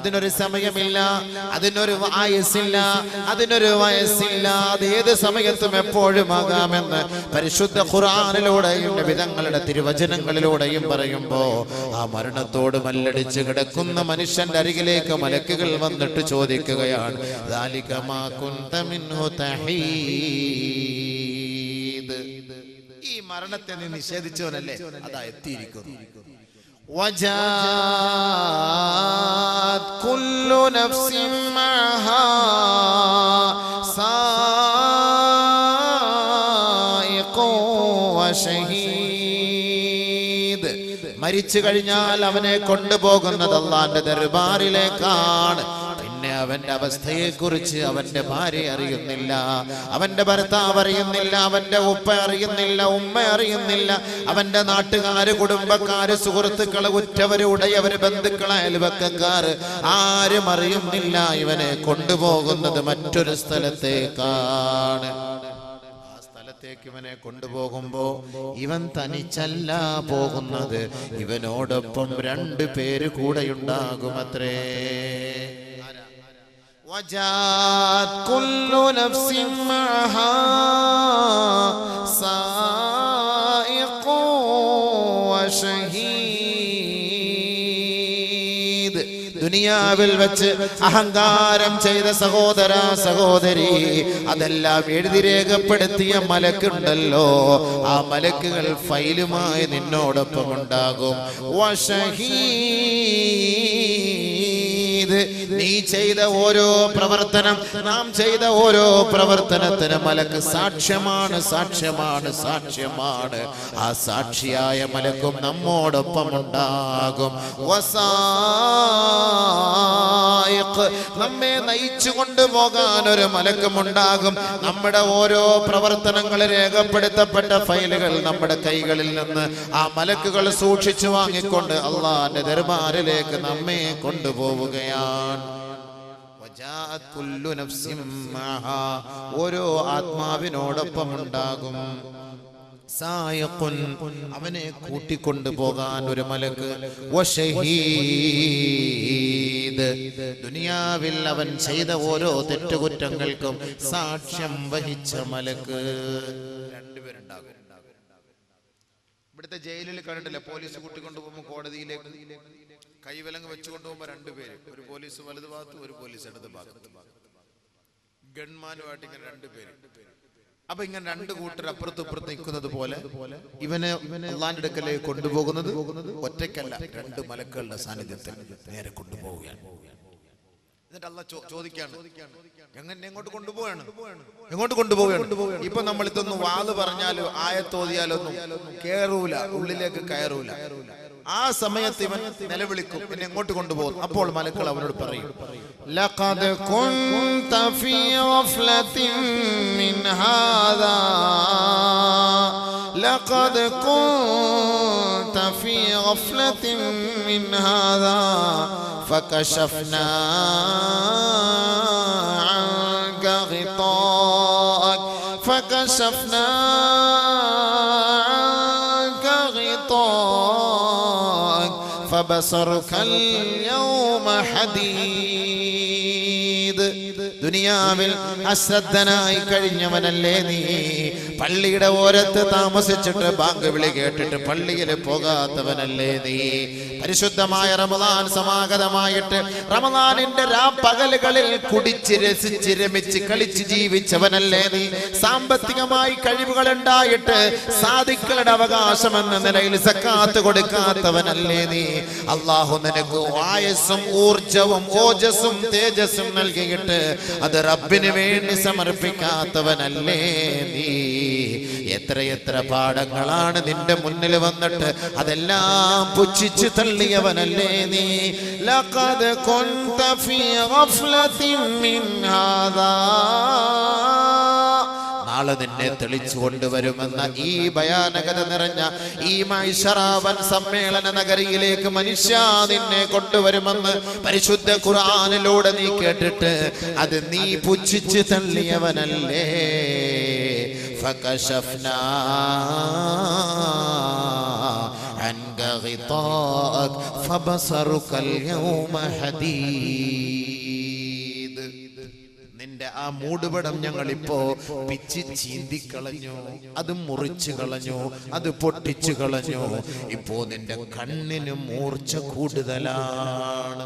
അതിനൊരു സമയമില്ല, അതിനൊരു ആയുസ്സില്ല, അതിനൊരു വയസ്സില്ല. അത് ഏത് സമയത്തും എപ്പോഴും ആകാമെന്ന് പരിശുദ്ധ ഖുർആനിലൂടെയും നബിതങ്ങളുടെ തിരുവചനങ്ങളിലൂടെയും പറയുമ്പോ ആ മരണത്തോട് മല്ലടിച്ച് കിടക്കുന്ന മനുഷ്യന്റെ അരികിലേക്ക് മലക്കുകൾ വന്നിട്ട് ചോദിക്കുകയാണ്, ദാലിക മാ കുൻത മിൻഹു തഹീദ്. ഈ മരണത്തെ നീ നിഷേധിച്ചവനല്ലേ, അതാ എത്തിയിരിക്കുന്നു. വജാത് കുല്ലു നഫ്സിൻ മഅഹാ സായിഖു വശഹീദ്. മരിച്ചു കഴിഞ്ഞാൽ അവനെ കൊണ്ടുപോകുന്നത് അല്ലാഹുവിന്റെ ദർബാറിലേക്കാണ്. അവന്റെ അവസ്ഥയെക്കുറിച്ച് അവന്റെ ഭാര്യ അറിയുന്നില്ല, അവന്റെ ഭർത്താവ് അറിയുന്നില്ല, അവന്റെ ഉപ്പ അറിയുന്നില്ല, ഉമ്മ അറിയുന്നില്ല, അവന്റെ നാട്ടുകാര്, കുടുംബക്കാര്, സുഹൃത്തുക്കള്, ഉറ്റവര്, ഉടയവര്, ബന്ധുക്കള്, അയൽവക്കക്കാര് ആരും അറിയുന്നില്ല. ഇവനെ കൊണ്ടുപോകുന്നത് മറ്റൊരു സ്ഥലത്തേക്കാണ്. ആ സ്ഥലത്തേക്ക് ഇവനെ കൊണ്ടുപോകുമ്പോ ഇവൻ തനിച്ചല്ല പോകുന്നത്, ഇവനോടൊപ്പം 2 പേര് കൂടെയുണ്ടാകുമത്രേ. وجاءت كل نفس معها سائق وشهيد. ദുനിയാവിൽ വെച്ച് അഹങ്കാരം ചെയ്ത സഹോദര സഹോദരി, അതെല്ലാം എഴുതി രേഖപ്പെടുത്തിയ മലക്കുണ്ടല്ലോ, ആ മലക്കുകൾ ഫൈലുമായി നിന്നോടൊപ്പം ഉണ്ടാകും. നീ ചെയ്ത ഓരോ പ്രവർത്തനം, നാം ചെയ്ത ഓരോ പ്രവർത്തനത്തിന് മലക്ക് സാക്ഷ്യമാണ്, സാക്ഷ്യമാണ്, സാക്ഷ്യമാണ്. ആ സാക്ഷിയായ മലക്കും നമ്മോടൊപ്പം ഉണ്ടാകും. നമ്മെ നയിച്ചു കൊണ്ടുപോകാൻ ഒരു മലക്കുമുണ്ടാകും. നമ്മുടെ ഓരോ പ്രവർത്തനങ്ങൾ രേഖപ്പെടുത്തപ്പെട്ട ഫയലുകൾ നമ്മുടെ കൈകളിൽ നിന്ന് ആ മലക്കുകൾ സൂക്ഷിച്ചു വാങ്ങിക്കൊണ്ട് അള്ളാന്റെ ദർബാറിലേക്ക് നമ്മെ കൊണ്ടുപോവുകയാണ്. ഓരോ ആത്മാവിനോടൊപ്പം ഉണ്ടാകും. അവനെ കൂട്ടിക്കൊണ്ടുപോകാൻ ഒരു മലക്ക്. ദുനിയാവിൽ അവൻ ചെയ്ത ഓരോ തെറ്റുകുറ്റങ്ങൾക്കും സാക്ഷ്യം വഹിച്ച മലക്ക്. 2 പേരുണ്ടാകും. ഇവിടുത്തെ ജയിലിൽ കണ്ടിട്ടില്ല, പോലീസ് കൂട്ടിക്കൊണ്ടുപോകുമ്പോൾ കോടതിയിലേക്ക് കൈവിലങ്ങ് വെച്ചുകൊണ്ടുപോകുമ്പോ 2 പേര്, ഒരു പോലീസ് വലതു ഭാഗത്ത്, ഒരു പോലീസ് ഇടത് ഭാഗത്ത്, ഗൺമാനുമായിട്ട് ഇങ്ങനെ 2 പേര്. അപ്പൊ ഇങ്ങനെ 2 കൂട്ടർ അപ്പുറത്തും ഇപ്പുറത്ത് നിൽക്കുന്നത് പോലെ ഇവനെ അള്ളാന്റെ അടുക്കലേക്ക് കൊണ്ടുപോകുന്നത് ഒറ്റയ്ക്കല്ല, 2 മലക്കുകളുടെ സാന്നിധ്യത്തിൽ നേരെ കൊണ്ടുപോവുകയാണ്. എന്നിട്ട് അള്ളാഹ് ചോദിക്കാണ്, എങ്ങോട്ട് കൊണ്ടുപോവാണ്, എങ്ങോട്ട് കൊണ്ടുപോവുകയാണ്? ഇപ്പൊ നമ്മൾ ഇതൊന്നും വാത് പറഞ്ഞാലോ ആയത്തോതിയാലൊന്നും കേറൂല, ഉള്ളിലേക്ക് കയറൂല. ആ സമയത്ത് ഇവൻ നിലവിളിക്കും, എന്നെ എങ്ങോട്ട് കൊണ്ടുപോകും? അപ്പോൾ മലക്കൾ അവനോട് പറയും, ലഖദ് കുൻത ഫീ ഗഫ്ലത്തിൻ മിൻ ഹാദാ, ലഖദ് കുൻത ഫീ ഗഫ്ലത്തിൻ മിൻ ഹാദാ ഫകശഫ്നാ അൻക ഗിതാഅക ഫകശഫ്നാ അൻക ഗിതാഅക فبصرك اليوم حديد. ദുനിയാവിൽ അശ്രദ്ധനായി കഴിഞ്ഞവനല്ലേ നീ? പള്ളിയുടെ ഓരത്ത് താമസിച്ചിട്ട് ബാങ്ക് വിളി കേട്ടിട്ട് പള്ളിയിൽ പോകാത്തവനല്ലേ നീ? പരിശുദ്ധമായ റമദാൻ സമാഗതമായിട്ട് റമദാനിന്റെ രാപ്പകലുകളിൽ കുടിച്ച് രസിച്ച് രമിച്ച് കളിച്ച് ജീവിച്ചവനല്ലേ നീ? സാമ്പത്തികമായി കഴിവുകൾ ഉണ്ടായിട്ട് സാദിക്കളുടെ അവകാശമെന്ന നിലയിൽ സക്കാത്ത് കൊടുക്കാത്തവനല്ലേ നീ? അള്ളാഹു നിനക്ക് ആയുസ്സും ഊർജവും ഓജസ്സും തേജസ്സും നൽകിയിട്ട് അത് റബ്ബിന് വേണ്ടി സമർപ്പിക്കാത്തവനല്ലേ നീ? എത്രയെത്ര പാഠങ്ങളാണ് നിന്റെ മുന്നിൽ വന്നിട്ട് അതെല്ലാം പുച്ഛിച്ചു തള്ളിയവനല്ലേ നീ? ലഖദ് കുൻത ഫീ ഗഫ്ലത്തിൻ മിൻ ഹാദാ. നാളെ നിന്നെ തെളിച്ചു കൊണ്ടുവരുമെന്ന ഈ ഭയാനകത നിറഞ്ഞ ഈ മൈശറാവൻ സമ്മേളന നഗരിയിലേക്ക് മനുഷ്യ നിന്നെ കൊണ്ടുവരുമെന്ന് പരിശുദ്ധ ഖുർആനിലൂടെ നീ കേട്ടിട്ട് അത് നീ പുച്ഛിച്ച് തള്ളിയവനല്ലേ? فكشفنا عنك غطاءك ഫബസറുകൽ യൗമ ഹദീദ്. നിന്റെ ആ മൂടുപടം ഞങ്ങൾ ഇപ്പോ പിച്ചി ചീന്തിക്കളഞ്ഞു, അത് മുറിച്ചു കളഞ്ഞു, അത് പൊട്ടിച്ചു കളഞ്ഞു. ഇപ്പോ നിന്റെ കണ്ണിന് മൂർച്ച കൂടുതലാണ്.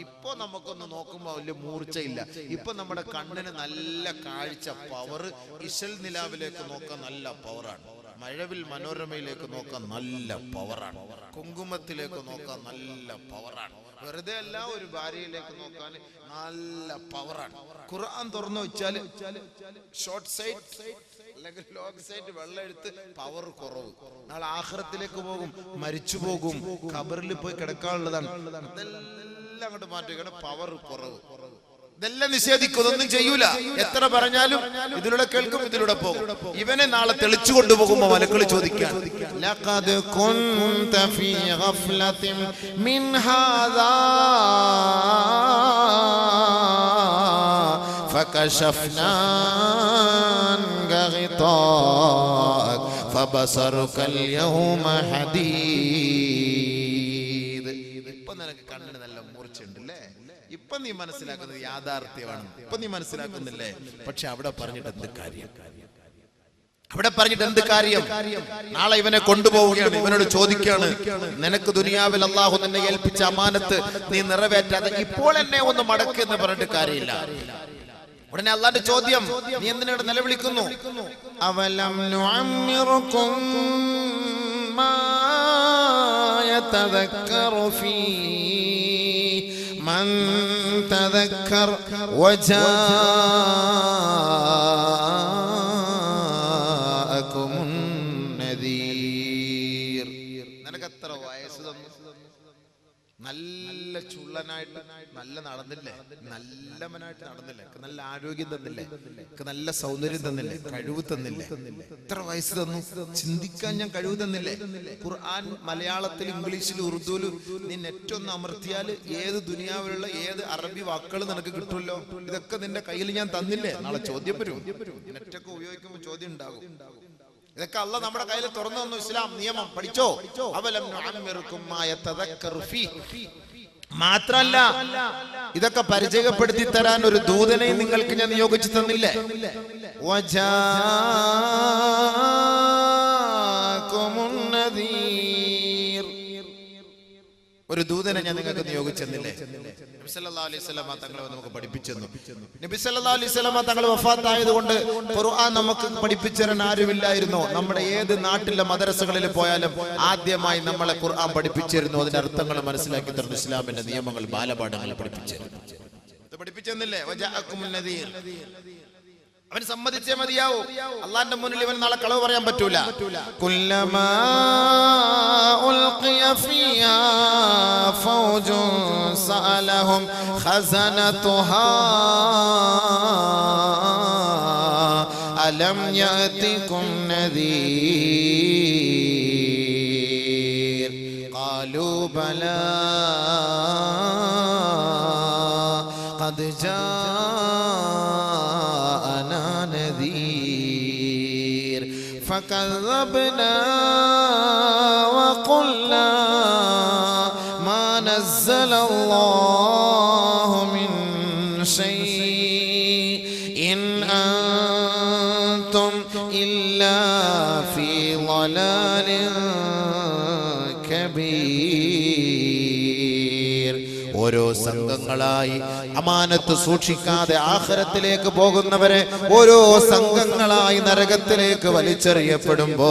ഇപ്പൊ നമുക്കൊന്ന് നോക്കുമ്പോ വലിയ മൂർച്ചയില്ല. ഇപ്പൊ നമ്മുടെ കണ്ണിന് നല്ല കാഴ്ച, പവർ. ഇശൽ നിലാവിലേക്ക് നോക്കാൻ നല്ല പവറാണ്, മഴവിൽ മനോരമയിലേക്ക് നോക്കാൻ നല്ല പവറാണ്, കുങ്കുമത്തിലേക്ക് നോക്കാൻ നല്ല പവറാണ്, വെറുതെ അല്ല ഒരു ഭാര്യയിലേക്ക് നോക്കാൻ നല്ല പവറാണ്. ഖുർആൻ തുറന്നു വെച്ചാൽ ഷോർട്ട് സൈറ്റ് അല്ലെങ്കിൽ ലോങ് സൈറ്റ് വെള്ളം എടുത്ത് പവർ കുറവ്. നാളെ ആഖിറത്തിലേക്ക് പോകും, മരിച്ചു പോകും, ഖബറിൽ പോയി കിടക്കാനുള്ളതാണ്. ഇതെല്ലാം അങ്ങോട്ട് മാറ്റുകയാണ്, പവർ കുറവ്. ഇതെല്ലാം നിഷേധിക്കും, ഒന്നും ചെയ്യൂല. എത്ര പറഞ്ഞാലും ഇതിലൂടെ കേൾക്കും, ഇതിലൂടെ പോകും. ഇവനെ നാളെ തെളിച്ചു കൊണ്ടുപോകുമ്പോ മലക്കൾ ചോദിക്കാൻ, ലഖദ് കുൻത ഫീ ഗഫ്ലത്തിൻ മിൻ ഹാദാ ഫകശഫ്നാ അൻക ഗിതാഅക ഫബസറുകൽ യൗമ ഹദീദ്. ഇപ്പൊ നിനക്ക് കണ്ണിന് നല്ല മൂർച്ചയുണ്ടല്ലേ, ഇപ്പൊ നീ മനസ്സിലാക്കുന്നത് യാഥാർത്ഥ്യമാണ്, ഇപ്പൊ നീ മനസ്സിലാക്കുന്നില്ലേ? പക്ഷെ അവിടെ പറഞ്ഞിട്ട് എന്ത് കാര്യം? അവിടെ പറഞ്ഞിട്ട് എന്ത് കാര്യം? നാളെ ഇവനെ കൊണ്ടുപോവുകയാണ്, ഇവനോട് ചോദിക്കുകയാണ്, നിനക്ക് ദുനിയാവിൽ അള്ളാഹു നിന്നെ ഏൽപ്പിച്ച അമാനത്ത് നീ നിറവേറ്റാതെ ഇപ്പോൾ എന്നെ ഒന്ന് മടക്ക് എന്ന് പറഞ്ഞിട്ട് കാര്യമില്ല. ഉടനെ അള്ളാന്റെ ചോദ്യം, നീ എന്തിനാണ് നിലവിളിക്കുന്നു? അവലം നുഅമ്മിറുകും മാ യതദക്കറു ഫീ من تذكر وجاءكم النذير. നിനക്ക് എത്ര വയസ്സ് തന്നു? നല്ല ചുള്ളനായിട്ട് നല്ല നടന്നില്ലേ, നല്ലവനായിട്ട് നടന്നില്ലേ, നല്ല ആരോഗ്യം തന്നില്ലേ, നല്ല സൗന്ദര്യം തന്നില്ലേ, കഴിവ് തന്നില്ലേ? എത്ര വയസ്സ് തന്നു? ചിന്തിക്കാൻ ഞാൻ കഴിവ് തന്നില്ലേ? ഖുർആൻ മലയാളത്തിൽ, ഇംഗ്ലീഷിൽ, ഉറുദുവിൽ നീ നെറ്റ് ഒന്ന് അമർത്തിയാൽ ഏത് ദുനിയാവിലുള്ള ഏത് അറബി വാക്കുകൾ നിനക്ക് കിട്ടുമല്ലോ. ഇതൊക്കെ നിന്റെ കയ്യിൽ ഞാൻ തന്നില്ലേ? നാളെ ചോദ്യം വരും. നെറ്റൊക്കെ ഉപയോഗിക്കുമ്പോൾ ചോദ്യം ഉണ്ടാകും. ഇതൊക്കെ അള്ളാഹ് നമ്മുടെ കയ്യിൽ തുറന്നു തന്നു. ഇസ്ലാം നിയമം പഠിച്ചോ? അവലം നുഅമ്മിറുകും മാ യതദക്കറു ഫീ. മാത്രല്ല ഇതൊക്കെ പരിചയപ്പെടുത്തി തരാൻ ഒരു ദൂതനെ നിങ്ങൾക്ക് ഞാൻ നിയോഗിച്ചു തന്നില്ലേ? വജാഅകുമുൻ നദീർ. ഒരു ദൂതനെ ഞാൻ നിങ്ങൾക്ക് നിയോഗിച്ചെന്നില്ലേ? നബി സല്ലല്ലാഹു അലൈഹി വസല്ലം തങ്ങളെ നമുക്ക് പഠിപ്പിച്ചു. നബി സല്ലല്ലാഹു അലൈഹി വസല്ലം തങ്ങൾ വഫാത്തായതുകൊണ്ട് ഖുർആൻ നമുക്ക് പഠിപ്പിച്ചു തരാൻ ആരുമില്ലായിരുന്നു. നമ്മുടെ ഏത് നാട്ടിലെ മദ്രസകളിൽ പോയാലും ആദ്യമായി നമ്മളെ ഖുർആൻ പഠിപ്പിച്ചിരുന്നു. അതിന്റെ അർത്ഥങ്ങൾ മനസ്സിലാക്കി തരുന്നു. ഇസ്ലാമിന്റെ നിയമങ്ങൾ, ബാലപാഠങ്ങൾ പഠിപ്പിച്ചിരുന്നു. ഇത് പഠിപ്പിച്ചെന്നില്ലേ? വജാഅകുമുൻ നദീർ. അവൻ സമ്മതിച്ചേ മതിയാവൂ. അള്ളാന്റെ മുന്നിൽ ഇവൻ നാളെ കളവ് പറയാൻ പറ്റൂല. കുല്ലമാ ഉൽഖിയ ഫിയാ ഫൗജുൻ സഅലഹും ഖസനതുഹാ അലം യഅതികും നദീർ ഖാലൂ ബലാ ഖദ് ജാഅനാ നദീർ ഫകذبنا وقلنا ما نزل الله من شيء إن أنتم إلا في ضلال كبير. ഓരോ സംഘങ്ങളായി അമാനത്ത് സൂക്ഷിക്കാതെ ആഖിറത്തിലേക്ക് പോകുന്നവരെ ഓരോ സംഘങ്ങളായി നരകത്തിലേക്ക് വലിച്ചെറിയപ്പെടുമ്പോ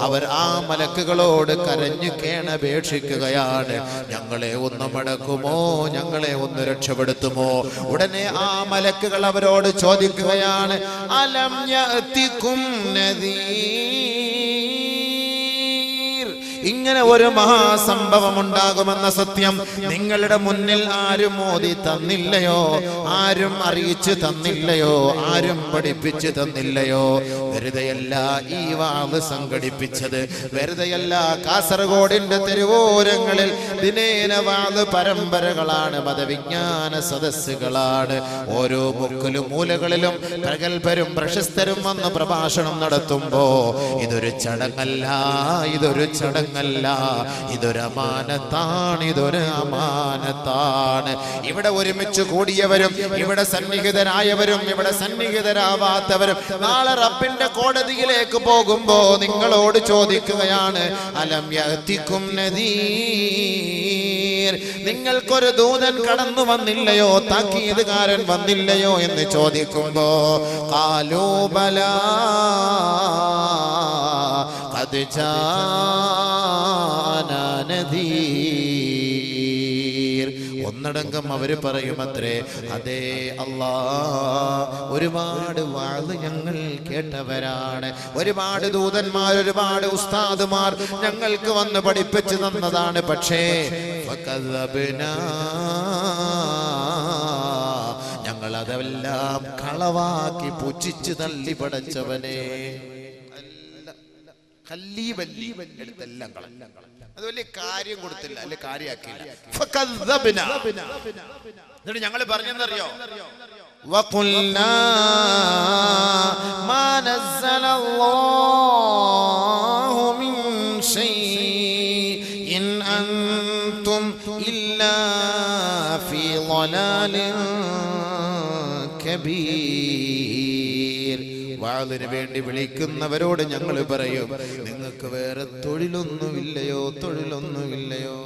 അവർ ആ മലക്കുകളോട് കരഞ്ഞു കേണപേക്ഷിക്കുകയാണ്, ഞങ്ങളെ ഒന്ന് മടക്കുമോ, ഞങ്ങളെ ഒന്ന് രക്ഷപ്പെടുത്തുമോ? ഉടനെ ആ മലക്കുകൾ അവരോട് ചോദിക്കുകയാണ്, അലം യഅതികും നദീർ, ഇങ്ങനെ ഒരു മഹാസംഭവം ഉണ്ടാകുമെന്ന സത്യം നിങ്ങളുടെ മുന്നിൽ ആരും ഓതി തന്നില്ലയോ? ആരും അറിയിച്ചു തന്നില്ലയോ? ആരും പഠിപ്പിച്ചു തന്നില്ലയോ? വെറുതെയല്ല ഈ വാവ് സംഘടിപ്പിച്ചത്, വെറുതെയല്ല കാസർഗോഡിന്റെ തെരുവോരങ്ങളിൽ ദിനേന വാവ് പരമ്പരകളാണ്, മതവിജ്ഞാന സദസ്സുകളാണ്. ഓരോ മുക്കിലും മൂലകളിലും പ്രഗത്ഭരും പ്രശസ്തരും വന്ന് പ്രഭാഷണം നടത്തുമ്പോ ഇതൊരു ചടങ്ങല്ല, ഇതൊരു ചടങ്ങ് ചടങ്ങല്ല, ഇതൊരു അമാനത്താണ്, ഇതൊരു അമാനത്താണ്. ഇവിടെ ഒരുമിച്ച് കൂടിയവരും ഇവിടെ സന്നിഹിതരായവരും ഇവിടെ സന്നിഹിതരാവാത്തവരും നാളെ റബ്ബിന്റെ കോടതിയിലേക്ക് പോകുമ്പോ നിങ്ങളോട് ചോദിക്കുകയാണ്, അലം യഅതികും നദീർ, നിങ്ങൾക്കൊരു ദൂതൻ കടന്നു വന്നില്ലയോ, താക്കീതുകാരൻ വന്നില്ലയോ എന്ന് ചോദിക്കുമ്പോ ഖാലൂ ബലാ ഖദ് ജാനാ നദീർ. ഒന്നടങ്കം അവര് പറയുമത്രേ, അതേ അല്ലാ, ഒരുപാട് വാള് ഞങ്ങൾ കേട്ടവരാണ്, ഒരുപാട് ദൂതന്മാർ ഒരുപാട് ഉസ്താദുമാർ ഞങ്ങൾക്ക് വന്ന് പഠിപ്പിച്ചു തന്നതാണ്. പക്ഷേ ഞങ്ങൾ അതെല്ലാം കളവാക്കി പുച്ഛിച്ചു തള്ളി പടച്ചവനെ. എടുത്തെല്ലാം കളഞ്ഞു, അത് വലിയ കാര്യം കൊടുത്തില്ല, അല്ലെ കാര്യാക്കിയില്ല. എന്നിട്ട് ഞങ്ങൾ പറഞ്ഞെന്നറിയോ, വഖുൽനാ മാ നസ്സലല്ലാഹു മിൻ ശൈഇൻ അൻതും ഇല്ലാ ഫീ ളലാലിൻ കബീർ. വാളിന് വേണ്ടി വിളിക്കുന്നവരോട് ഞങ്ങൾ പറയും, നിങ്ങൾക്ക് വേറെ തൊഴിലൊന്നുമില്ലയോ, തൊഴിലൊന്നുമില്ലയോ,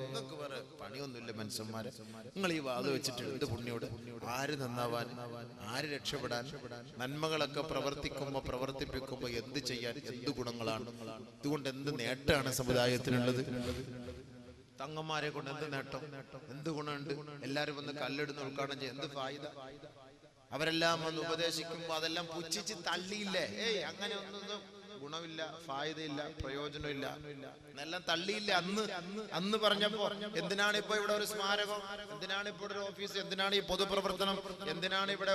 നിങ്ങൾക്ക് വേറെ പണിയൊന്നുമില്ല മനുഷ്യന്മാരെ, നിങ്ങൾ ഈ വാള് വെച്ചിട്ട് എന്ത് പുണ്യോട്, ആര് നന്നാവാൻ, ആര് രക്ഷപ്പെടാൻ? നന്മകളൊക്കെ പ്രവർത്തിപ്പിക്കുമ്പോ എന്ത് ചെയ്യാൻ, എന്ത് ഗുണങ്ങളാണ്, ഇതുകൊണ്ട് എന്ത് നേട്ടമാണ് സമുദായത്തിനുള്ളത്? തങ്ങന്മാരെ കൊണ്ട് എന്ത് നേട്ടം, എന്ത് ഗുണമുണ്ട്? എല്ലാരും വന്ന് കല്ലെടുന്ന് ഉദ്ഘാടനം ചെയ്യും, എന്ത് ഫായിദ? അവരെല്ലാം വന്ന് ഉപദേശിക്കുമ്പോ അതെല്ലാം പുച്ഛിച്ച് തള്ളിയില്ലേ? അങ്ങനെ ഒന്നും ഗുണമില്ല, ഫായിദയില്ല, പ്രയോജനമില്ല എന്നെല്ലാം തള്ളിയില്ല അന്ന് പറഞ്ഞപ്പോ. എന്തിനാണ് ഇപ്പൊ ഇവിടെ ഒരു സ്മാരകം, എന്തിനാണ് ഇപ്പോൾ ഒരു ഓഫീസ്, എന്തിനാണ് ഈ പൊതുപ്രവർത്തനം, എന്തിനാണ് ഇവിടെ